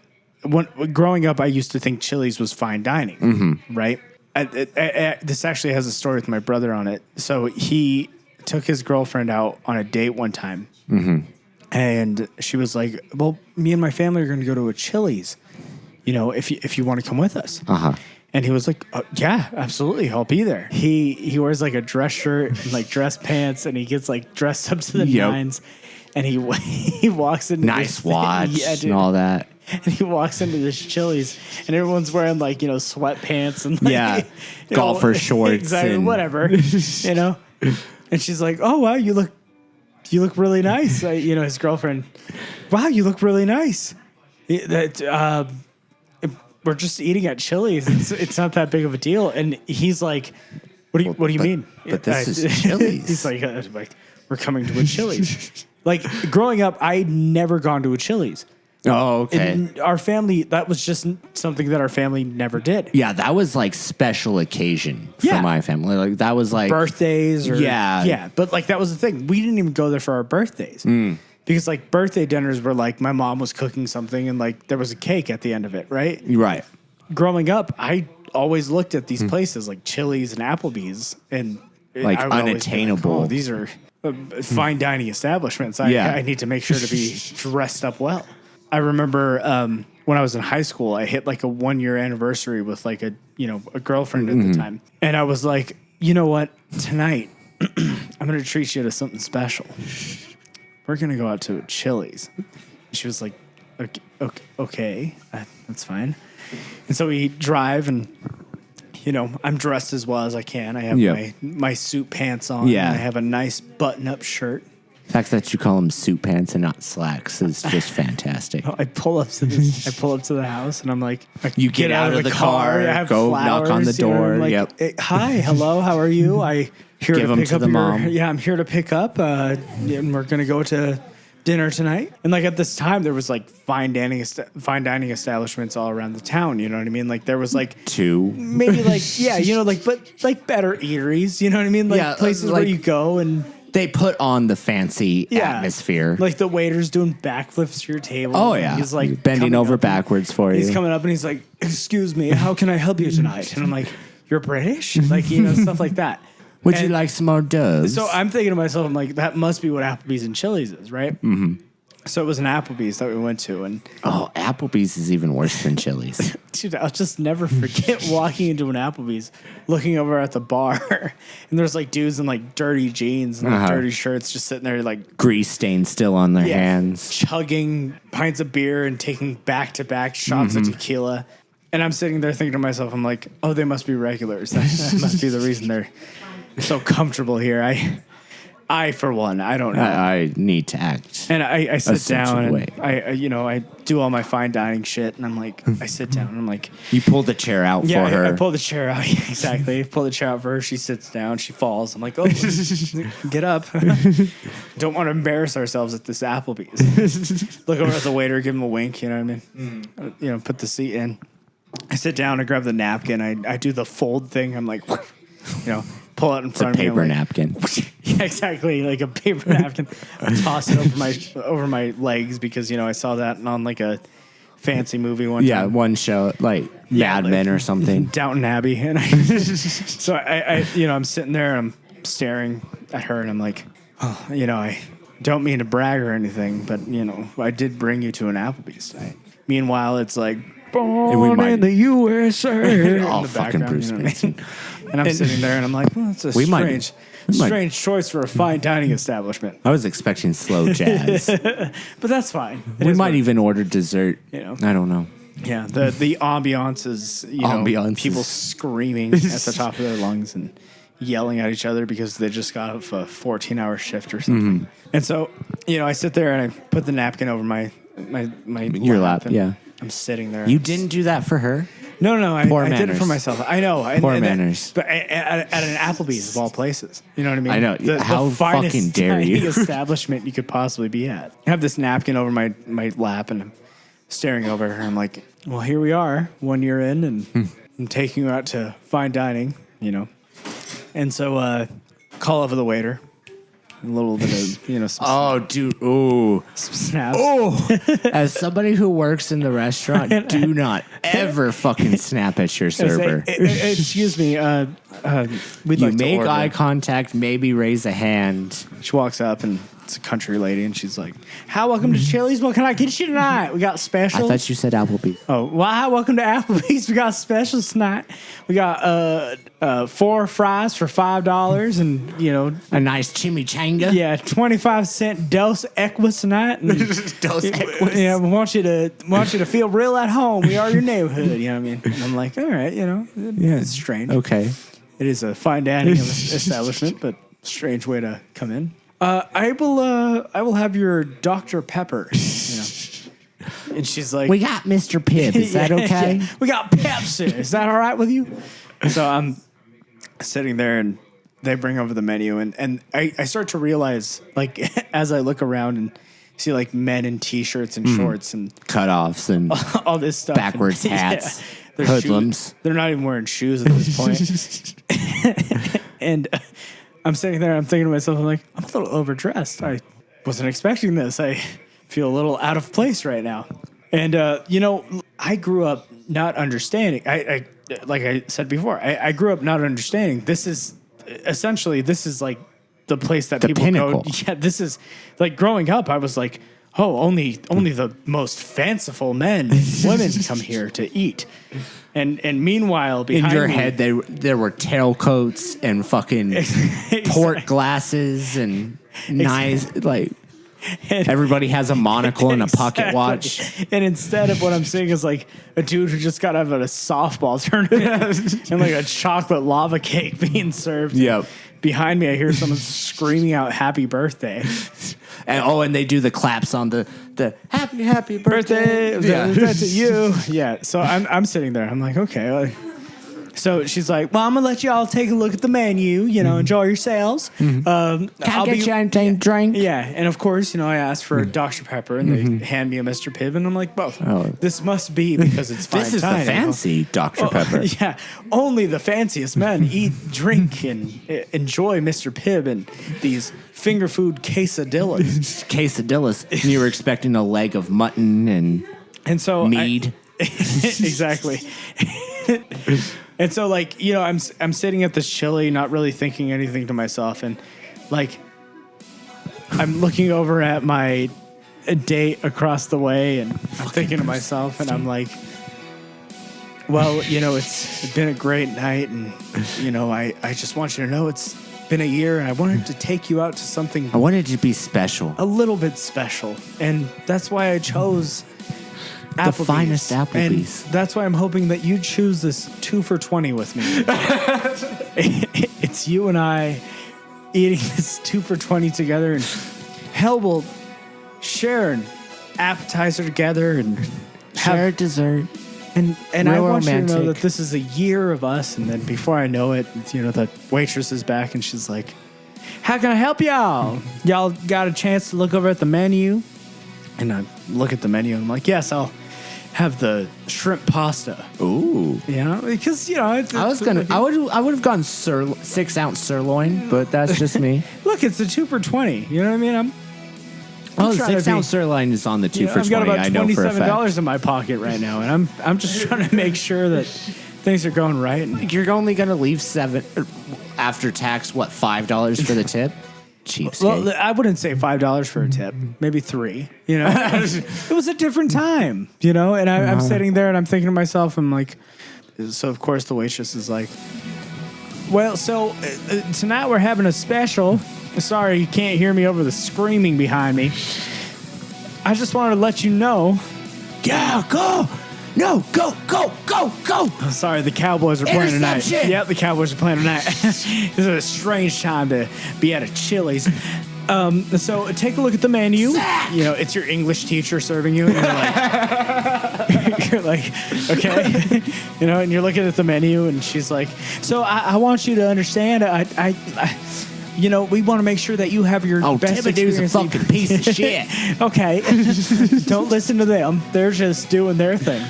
growing up, I used to think Chili's was fine dining, right? This actually has a story with my brother on it. So he took his girlfriend out on a date one time, and she was like, well, me and my family are going to go to a Chili's, if you want to come with us. And he was like, yeah, absolutely, I'll be there. He wears like a dress shirt and like dress pants, and he gets like dressed up to the nines, and he walks into nice watch and all that. And he walks into this Chili's, and everyone's wearing like sweatpants and like, golfer shorts, exactly, and whatever, And she's like, oh wow, you look really nice. His girlfriend, wow, you look really nice. We're just eating at Chili's. It's not that big of a deal. And he's like, what do you mean? But this is Chili's. He's like, we're coming to a Chili's. Like, growing up, I'd never gone to a Chili's. Oh, okay. In our family, that was just something that our family never did. Yeah, that was like special occasion for my family. Like, that was like birthdays or yeah. But like, that was the thing. We didn't even go there for our birthdays. Because like birthday dinners were like my mom was cooking something and like there was a cake at the end of it, right? Right. Growing up, I always looked at these places like Chili's and Applebee's, and like unattainable. Like, these are fine dining establishments. I need to make sure to be dressed up well. I remember when I was in high school, I hit like a 1-year anniversary with like a girlfriend at the time. And I was like, you know what? Tonight, I'm going to treat you to something special. We're going to go out to Chili's. And she was like, okay, that's fine. And so we drive and, I'm dressed as well as I can. I have my suit pants on. Yeah. And I have a nice button-up shirt. The fact that you call them suit pants and not slacks is just fantastic. I pull up to the house and I'm like, you get out of the car, go knock on the door. Like, hey, hi, hello, how are you? I'm here to pick up mom. Yeah, I'm here to pick up. And we're gonna go to dinner tonight. And like at this time, there was like fine dining establishments all around the town. You know what I mean? Like there was like 2, maybe like but like better eateries. You know what I mean? Like places where you go and. They put on the fancy atmosphere. Like the waiter's doing backflips to your table. Oh, yeah. He's like bending over backwards for you. He's coming up and he's like, excuse me, how can I help you tonight? And I'm like, you're British? Like, stuff like that. Would you like some hors d'oeuvres? So I'm thinking to myself, I'm like, that must be what Applebees and Chili's is, right? Mm-hmm. So it was an Applebee's that we went to. And Applebee's is even worse than Chili's. Dude, I'll just never forget walking into an Applebee's, looking over at the bar, and there's like dudes in like dirty jeans and like dirty shirts just sitting there like... Grease stains still on their hands. Chugging pints of beer and taking back-to-back shots of tequila. And I'm sitting there thinking to myself, I'm like, oh, they must be regulars. That must be the reason they're so comfortable here. I, for one, I don't know. I need to act. And I sit down and I do all my fine dining shit and I'm like, I sit down and I'm like... You pull the chair out for her. I pull the chair out. Exactly. I pull the chair out for her. She sits down. She falls. I'm like, oh, get up. Don't want to embarrass ourselves at this Applebee's. Look over at the waiter, give him a wink, you know what I mean? Put the seat in. I sit down, I grab the napkin. I do the fold thing. I'm like, pull it in front of me. It's a paper napkin. Yeah, exactly, like a paper napkin. I toss it over my legs because I saw that on like a fancy movie one time. Yeah, one show like Mad Men or something. Downton Abbey, and so I I'm sitting there and I'm staring at her and I'm like, I don't mean to brag or anything, but I did bring you to an Applebee's tonight. Meanwhile, it's like born in the USA. Oh, fucking Bruce Springsteen. And I'm sitting there and I'm like, well, that's a strange choice for a fine dining establishment. I was expecting slow jazz. But that's fine. We might even order dessert. I don't know. Yeah, the ambiance is, people screaming at the top of their lungs and yelling at each other because they just got off a 14-hour shift or something. Mm-hmm. And so, I sit there and I put the napkin over my your lap. Yeah. I'm sitting there. You didn't do that for her? No, I did it for myself. I know. Poor manners. But at an Applebee's of all places. You know what I mean? I know. How fucking dare you? Establishment you could possibly be at. I have this napkin over my lap and I'm staring over her. I'm like, well, here we are, 1 year in, and I'm taking you out to fine dining, And so call over the waiter. A little bit of, some snaps. Oh, as somebody who works in the restaurant, do not ever fucking snap at your server. Excuse me. We'd you like to make order. eye contact, maybe raise a hand. She walks up and it's a country lady and she's like, "Hi, welcome to Chili's. What can I get you tonight? We got specials." I thought you said Applebee's. Oh, well, hi, welcome to Applebee's. We got specials tonight. We got 4 fries for $5 and, a nice chimichanga. Yeah, 25-cent Dos Equis tonight. And, Dos Equis. Yeah, we want you to feel real at home. We are your neighborhood, you know what I mean? And I'm like, all right, it's strange. Okay. It is a fine dining establishment, but strange way to come in. I will have your Dr. Pepper, And she's like, we got Mr. Pibb. Is that okay? Yeah. We got Pepsi. Is that all right with you? So I'm sitting there and they bring over the menu and I start to realize, like, as I look around and see like men in t-shirts and shorts and cutoffs and all this stuff, backwards hats, hoodlums. They're not even wearing shoes at this point. And I'm sitting there, I'm thinking to myself, I'm like, I'm a little overdressed. I wasn't expecting this. I feel a little out of place right now. And, I grew up not understanding. I like I said before, I grew up not understanding. This is like the place that people pinnacle. go. Yeah, this is like growing up. I was like, oh, only the most fanciful men, women come here to eat. And meanwhile, behind in your me, head, there were tailcoats and fucking port glasses and nice like. And everybody has a monocle and a pocket watch. And instead of what I'm seeing is like a dude who just got out of a softball tournament and like a chocolate lava cake being served. Yep. Behind me, I hear someone screaming out "Happy Birthday!" And they do the claps on the happy birthday. That's to you. Yeah. So I'm sitting there. I'm like, okay. So she's like, well, I'm going to let you all take a look at the menu, enjoy yourselves. Can I get you anything drink? Yeah. And of course, I asked for Dr. Pepper and they hand me a Mr. Pibb and I'm like, both. Oh. This must be because it's fine This is the fancy Dr. Pepper. Yeah. Only the fanciest men eat, drink, and enjoy Mr. Pibb and these finger food quesadillas. Quesadillas. And you were expecting a leg of mutton and so mead. Exactly. And so, like, I'm sitting at this chili, not really thinking anything to myself, and like, I'm looking over at my date across the way, and I'm thinking to myself, and I'm like, well, it's been a great night, and I just want you to know it's been a year, and I wanted to take you out to something. I wanted it to be special, a little bit special, and that's why I chose Applebees. The finest Applebees. And that's why I'm hoping that you choose this 2 for $20 with me. It's you and I eating this 2 for $20 together, and hell, we'll share an appetizer together and share a dessert. And I want romantic. you to know that this is a year of us. And then before I know it, the waitress is back and she's like, how can I help y'all? Y'all got a chance to look over at the menu? And I look at the menu and I'm like, yes, I'll have the shrimp pasta. Ooh. Because, I would have gone 6 ounce sirloin, but that's just me. Look, it's a 2 for $20. You know what I mean? The 6 ounce sirloin is on the 2 for $20. I've got about $27 in my pocket right now, and I'm just trying to make sure that things are going right. And you're only going to leave $7 after tax. What, $5 for the tip? Cheapskate. Well, I wouldn't say $5 for a tip, maybe $3. It was a different time, and I'm sitting there and I'm thinking to myself, I'm like, so of course the waitress is like, well, so tonight we're having a special. Sorry, you can't hear me over the screaming behind me. I just wanted to let you know. Yeah, go. No, go. Oh, sorry, the Cowboys are playing tonight. Yep, the Cowboys are playing tonight. This is a strange time to be at a Chili's. So take a look at the menu. Zach! It's your English teacher serving you, and you're like, okay, and you're looking at the menu, and she's like, so I want you to understand, we want to make sure that you have your best experience. Thibodeau's a fucking piece of shit. Okay. Don't listen to them. They're just doing their thing.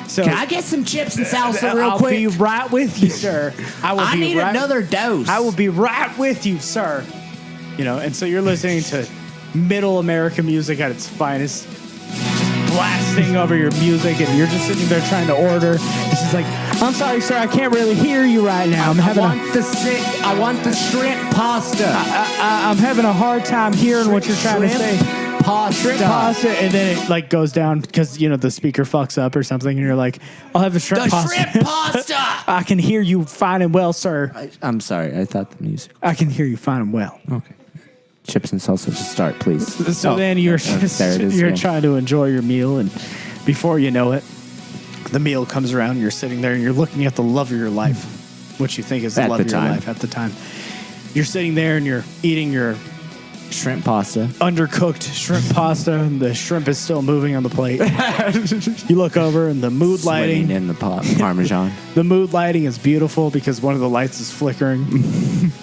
So, can I get some chips and salsa real quick? I'll be right with you, sir. I need another dose. I will be right with you, sir. And so you're listening to middle American music at its finest, just blasting over your music, and you're just sitting there trying to order. And she's like, I'm sorry, sir, I can't really hear you right now. I want the shrimp pasta. I'm having a hard time hearing what you're trying to say. Shrimp pasta, and then it goes down because the speaker fucks up or something, and you're like, I'll have the shrimp pasta. Shrimp pasta. I can hear you fine and well, sir. I'm sorry, I thought the music. I can hear you fine and well. Okay. Chips and salsa, just start, please. So then you're trying to enjoy your meal, and before you know it, the meal comes around, and you're sitting there, and you're looking at the love of your life, which you think is the love of your life at the time. You're sitting there, and you're eating your shrimp pasta. Undercooked shrimp pasta, and the shrimp is still moving on the plate. You look over, and the mood lighting in the Parmesan. The mood lighting is beautiful because one of the lights is flickering. And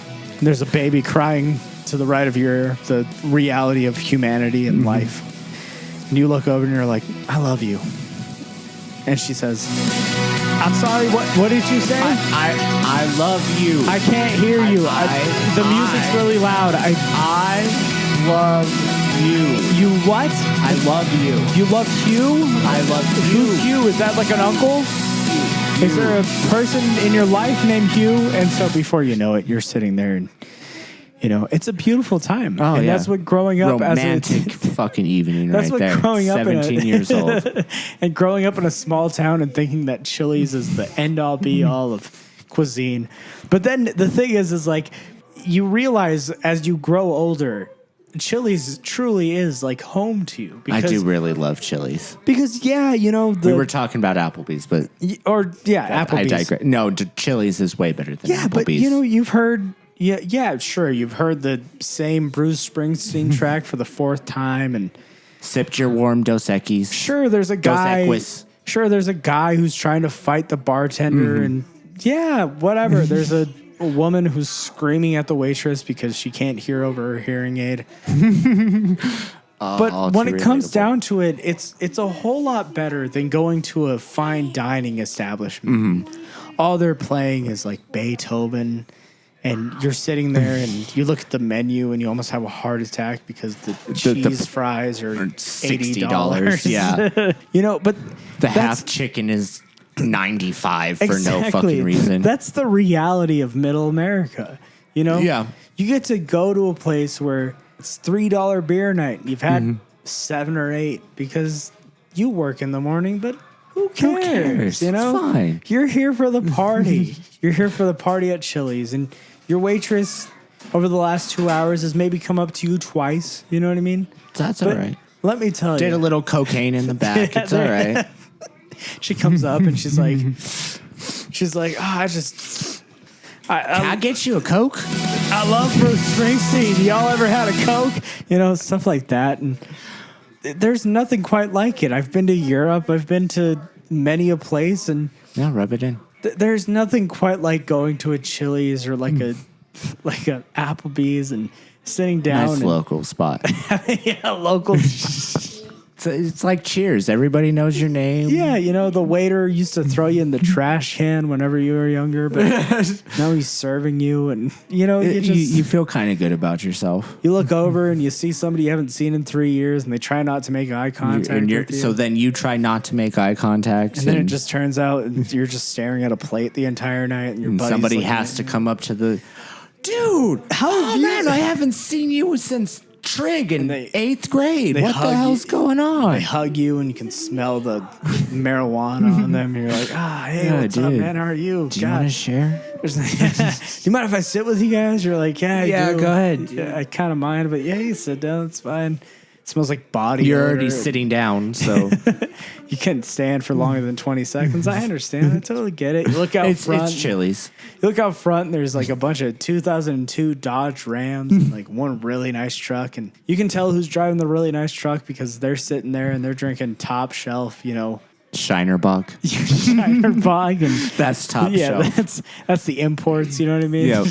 there's a baby crying to the right of your ear, the reality of humanity and life. And you look over and you're like, I love you. And she says, I'm sorry, what did you say? I love you. I can't hear you. The music's really loud. I love you. You what? I love you. You love Hugh? I love you. Who's Hugh? Is that like an uncle? Is there a person in your life named Hugh? And so before you know it, you're sitting there and It's a beautiful time. Oh, and that's what growing up romantic fucking evening that's right what there. Growing up 17 years old. And growing up in a small town and thinking that Chili's is the end-all be-all of cuisine. But then the thing is like, you realize as you grow older, Chili's truly is like home to you. I do really love Chili's. Because, we were talking about Applebees, but... Applebees. I digress. No, Chili's is way better than Applebees. But, you've heard... Yeah, sure. You've heard the same Bruce Springsteen track for the fourth time, and sipped your warm Dos Equis. Sure, there's a guy. Sure, there's a guy who's trying to fight the bartender, and whatever. There's a woman who's screaming at the waitress because she can't hear over her hearing aid. But when it comes down to it, it's a whole lot better than going to a fine dining establishment. All they're playing is like Beethoven. And you're sitting there and you look at the menu and you almost have a heart attack because the cheese fries are $60. Yeah. But the half chicken is $95 for no fucking reason. That's the reality of middle America. Yeah. You get to go to a place where it's $3 beer night. And you've had 7 or 8 because you work in the morning, but who cares? It's fine. You're here for the party. You're here for the party at Chili's, and your waitress over the last 2 hours has maybe come up to you twice. You know what I mean? That's all right. Let me tell you. Did a little cocaine in the back. It's all right. She comes up and she's like, can I get you a Coke? I love Bruce Springsteen. Y'all ever had a Coke? Stuff like that. And there's nothing quite like it. I've been to Europe. I've been to many a place, and rub it in. There's nothing quite like going to a Chili's or like a Applebees and sitting down. Nice local spot. Local. It's like Cheers. Everybody knows your name. Yeah, the waiter used to throw you in the trash can whenever you were younger, but now he's serving you, and you feel kind of good about yourself. You look over and you see somebody you haven't seen in 3 years, and they try not to make eye contact with you. So then you try not to make eye contact, and then it just turns out you're just staring at a plate the entire night, and somebody has to come up to the dude. I haven't seen you since Trig in 8th grade. What the hell's going on? They hug you and you can smell the marijuana on them. And you're like, hey, what's up, man? How are you? Do you want to share? Do you mind if I sit with you guys? You're like, I do. Go ahead. Yeah, I kind of mind, but you sit down. It's fine. It smells like body You're odor. already sitting down, so you can't stand for longer than 20 seconds. I understand. I totally get it. You look out front. It's Chili's. You look out front, and there's like a bunch of 2002 Dodge Rams and like one really nice truck. And you can tell who's driving the really nice truck because they're sitting there and they're drinking top shelf, Shinerbach. Shinerbach. And that's top shelf. That's the imports, you know what I mean? Yep.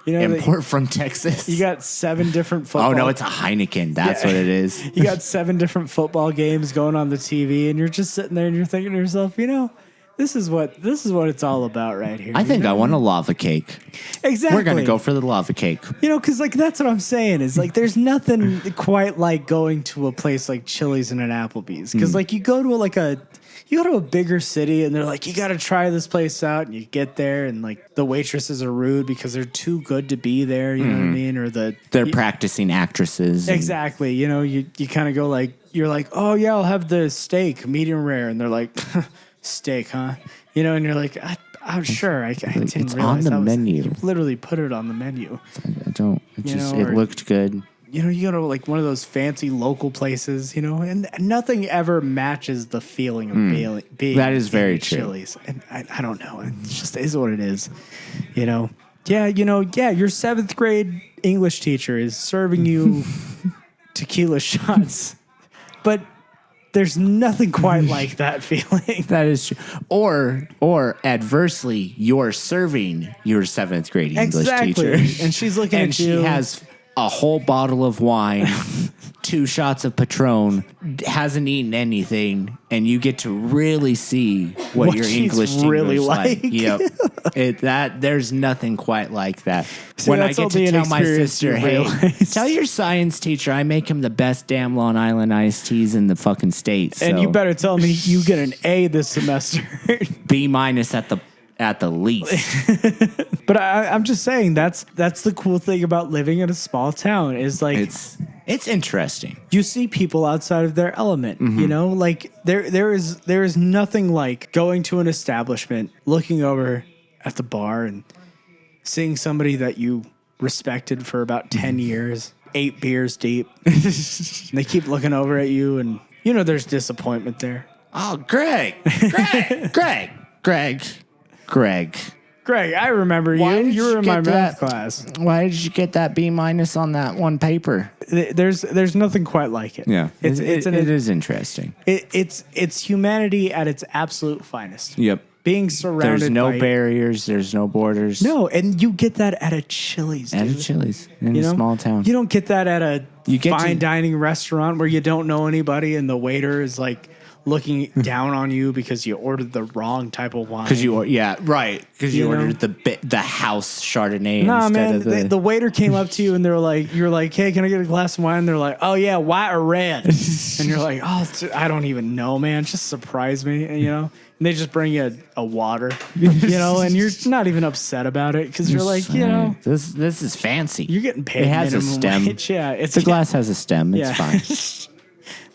Import from Texas. You got 7 different football. Oh, no, it's a Heineken. That's what it is. You got 7 different football games going on the TV, and you're just sitting there and you're thinking to yourself, this is what it's all about right here. I think I want a lava cake. Exactly. We're going to go for the lava cake. Because that's what I'm saying is like there's nothing quite like going to a place like Chili's and an Applebee's. Because like you go to a bigger city and they're like, you got to try this place out, and you get there and like the waitresses are rude because they're too good to be there. You know what I mean? Or they're practicing actresses. Exactly. You kind of go like, you're like, oh yeah, I'll have the steak medium rare, and they're like, steak, huh? And you're like, I'm sure. I didn't it's realize on the menu. You literally put it on the menu. I don't. It looked good. You go to like one of those fancy local places, and nothing ever matches the feeling of being that is very true. Chili's. And I don't know. It just is what it is. Your 7th grade English teacher is serving you tequila shots, but there's nothing quite like that feeling. That is true. Or adversely, you're serving your 7th grade English teacher. And she's looking at you. And she has a whole bottle of wine, 2 shots of Patron, hasn't eaten anything, and you get to really see what your English teacher really like. Yep. There's nothing quite like that. See, when I get to tell my sister, hey, tell your science teacher I make him the best damn Long Island iced teas in the fucking States. And you better tell me you get an A this semester. B- at at the least. But I'm just saying that's the cool thing about living in a small town is like it's interesting. You see people outside of their element, you know, like there is nothing like going to an establishment, looking over at the bar and seeing somebody that you respected for about 10 years, 8 beers deep. And they keep looking over at you and you know there's disappointment there. Oh, Greg, I remember you. You were in my math class. Why did you get that B- on that one paper? There's nothing quite like it. Yeah, it is interesting. It's humanity at its absolute finest. Yep. Being surrounded There's no barriers. There's no borders. No, and you get that at a Chili's, dude. At a Chili's in a small town. You don't get that at a fine dining restaurant where you don't know anybody and the waiter is like looking down on you because you ordered the wrong type of wine. Because you ordered the house Chardonnay. Nah, instead man, of the waiter came up to you and you're like, hey, can I get a glass of wine? And they're like, oh yeah, white or red? And you're like, oh, I don't even know, man. Just surprise me, you know. And they just bring you a water, you know, and you're not even upset about it because you're like, you know, this is fancy. You're getting paid. It has a stem. Wage. Yeah, the glass has a stem. It's fine.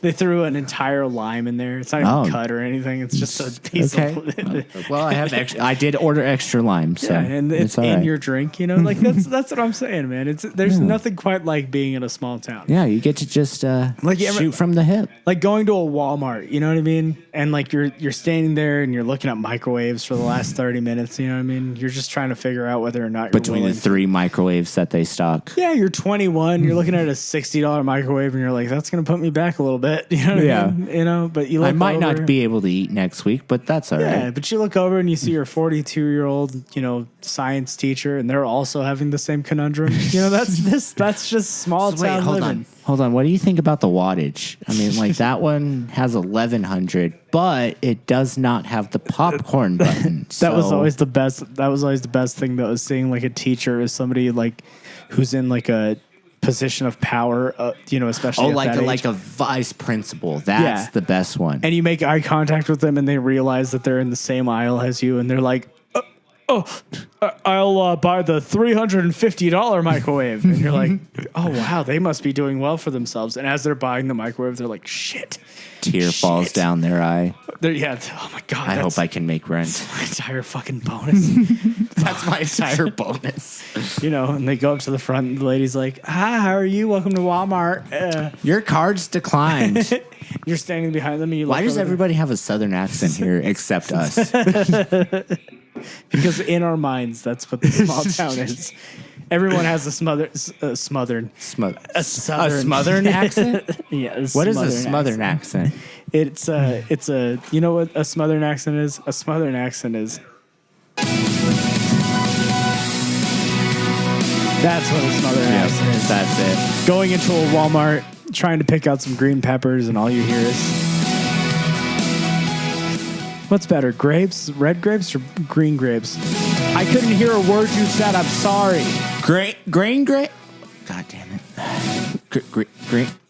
They threw an entire lime in there. It's not even cut or anything. It's just a piece of... Well, I did order extra lime. So yeah, and it's in your drink, you know? Like, that's what I'm saying, man. There's nothing quite like being in a small town. Yeah, you get to just shoot from the hip. Like going to a Walmart, you know what I mean? And like you're standing there and you're looking at microwaves for the last 30 minutes, you know what I mean? You're just trying to figure out whether or not you're Between the 3 microwaves that they stock. Yeah, you're 21. You're looking at a $60 microwave and you're like, that's going to put me back a little bit. You know what I mean? You know, but you look I might over, not be able to eat next week, but that's all right. Yeah, but you look over and you see your 42-year-old, you know, science teacher, and they're also having the same conundrum. You know, that's just small town living. Hold on. What do you think about the wattage? I mean, like that one has 1100, but it does not have the popcorn button. That was always the best. That was always the best thing that was seeing like a teacher is somebody like who's in like a position of power, you know, especially like a vice principal. That's the best one. And you make eye contact with them, and they realize that they're in the same aisle as you, and they're like, I'll buy the $350 microwave. And you're like, oh, wow, they must be doing well for themselves. And as they're buying the microwave, they're like, shit. Tear falls down their eye. Oh, my God. I hope I can make rent. That's my entire fucking bonus. That's my entire bonus. You know, and they go up to the front, and the lady's like, hi, how are you? Welcome to Walmart. Your card's declined. You're standing behind them. And why does everybody have a southern accent here except us? Because in our minds, that's what the small town is. Everyone has a smothern accent. Yeah. What is a smothern accent? It's a you know what a smothern accent is? A smothern accent is. That's what a smothern accent is. That's it. Going into a Walmart, trying to pick out some green peppers, and all you hear is. What's better, grapes, red grapes, or green grapes? I couldn't hear a word you said. I'm sorry. Green grape. God damn it.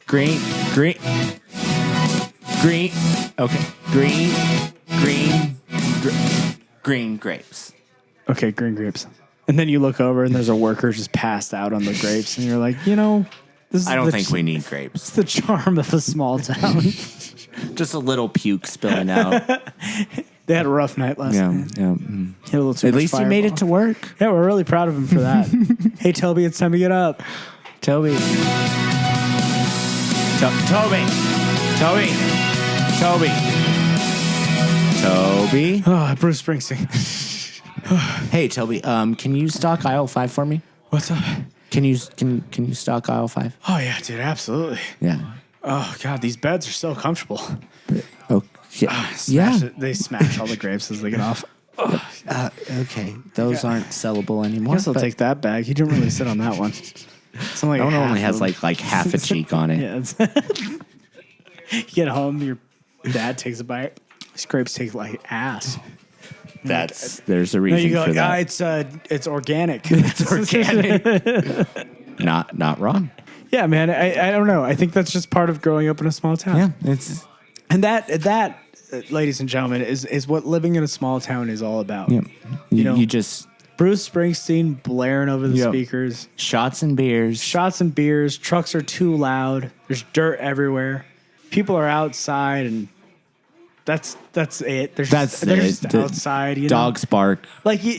Green. Okay. Green grapes. Okay, green grapes. And then you look over and there's a worker just passed out on the grapes, and you're like, you know, I don't think we need grapes. It's the charm of a small town. Just a little puke spilling out. They had a rough night last night. Yeah. At least he made it to work. Yeah, we're really proud of him for that. Hey, Toby, it's time to get up. Toby. Oh, Bruce Springsteen. Hey, Toby, can you stock aisle 5 for me? What's up? Can you stock aisle 5? Oh, yeah, dude, absolutely. Yeah. Oh, God, these beds are so comfortable. Yeah. They smash all the grapes as they get off. Okay, those aren't sellable anymore. I guess I'll take that bag. He didn't really sit on that one. It only has like half a cheek on it. Yeah, you get home, your dad takes a bite. These grapes take like ass. There's a reason for that. It's organic. It's organic. Not wrong. Yeah, man. I don't know. I think that's just part of growing up in a small town. Yeah, and that ladies and gentlemen, is what living in a small town is all about. Yep. You just Bruce Springsteen blaring over the speakers. Shots and beers. Trucks are too loud. There's dirt everywhere. People are outside, and that's it. They're just outside. Dogs bark.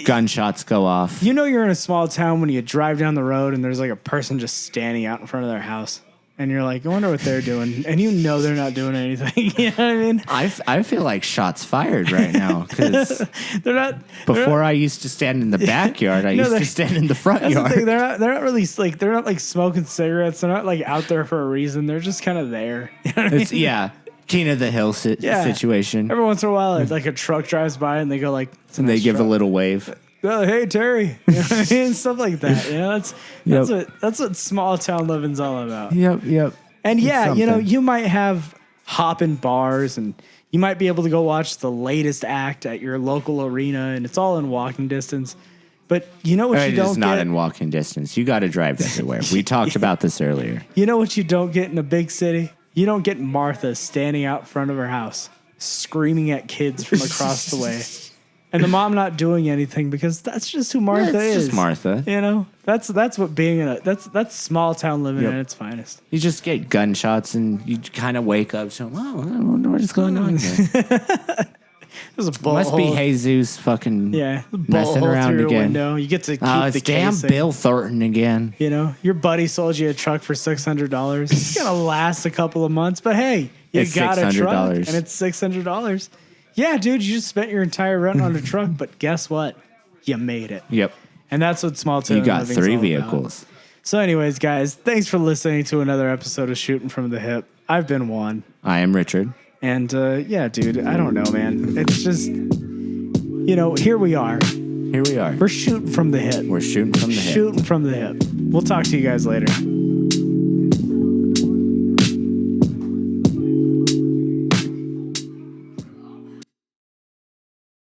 Gunshots go off. You know you're in a small town when you drive down the road and there's like a person just standing out in front of their house. And you're like, I wonder what they're doing. And you know they're not doing anything. You know what I mean? I feel like shots fired right now. Because I used to stand in the backyard. I used to stand in the front yard. The they're not really they're not like smoking cigarettes. They're not like out there for a reason. They're just kind of there. You know what I mean? Yeah. King of the Hill situation. Every once in a while, like a truck drives by and they go like, and they give a little wave. Oh, hey Terry, you know what I mean? Stuff like that. You know, that's what small town living's all about. Yep. And you might have hopping bars, and you might be able to go watch the latest act at your local arena, and it's all in walking distance. But you know what you don't get? It is not in walking distance. You got to drive everywhere. We talked about this earlier. You know what you don't get in a big city? You don't get Martha standing out front of her house screaming at kids from across the way. And the mom not doing anything because that's just who Martha is. Just Martha. You know, that's what being that's small town living at its finest. You just get gunshots and you kind of wake up. So, I wonder what's going on here. There's a bullet Must be Jesus fucking messing around through again. Your window. You get to keep the damn casing. Bill Thornton again. You know, your buddy sold you a truck for $600. It's gonna last a couple of months, but hey, you got a truck and it's $600. Yeah, dude, you just spent your entire rent on a truck, but guess what? You made it. Yep. And that's what small town You got living's 3 all vehicles. About. So anyways, guys, thanks for listening to another episode of Shootin' from the Hip. I've been Juan. I am Richard. And dude, I don't know, man. It's just, here we are. Here we are. We're shooting from the hip. We're shooting from the hip. Shooting from the hip. We'll talk to you guys later.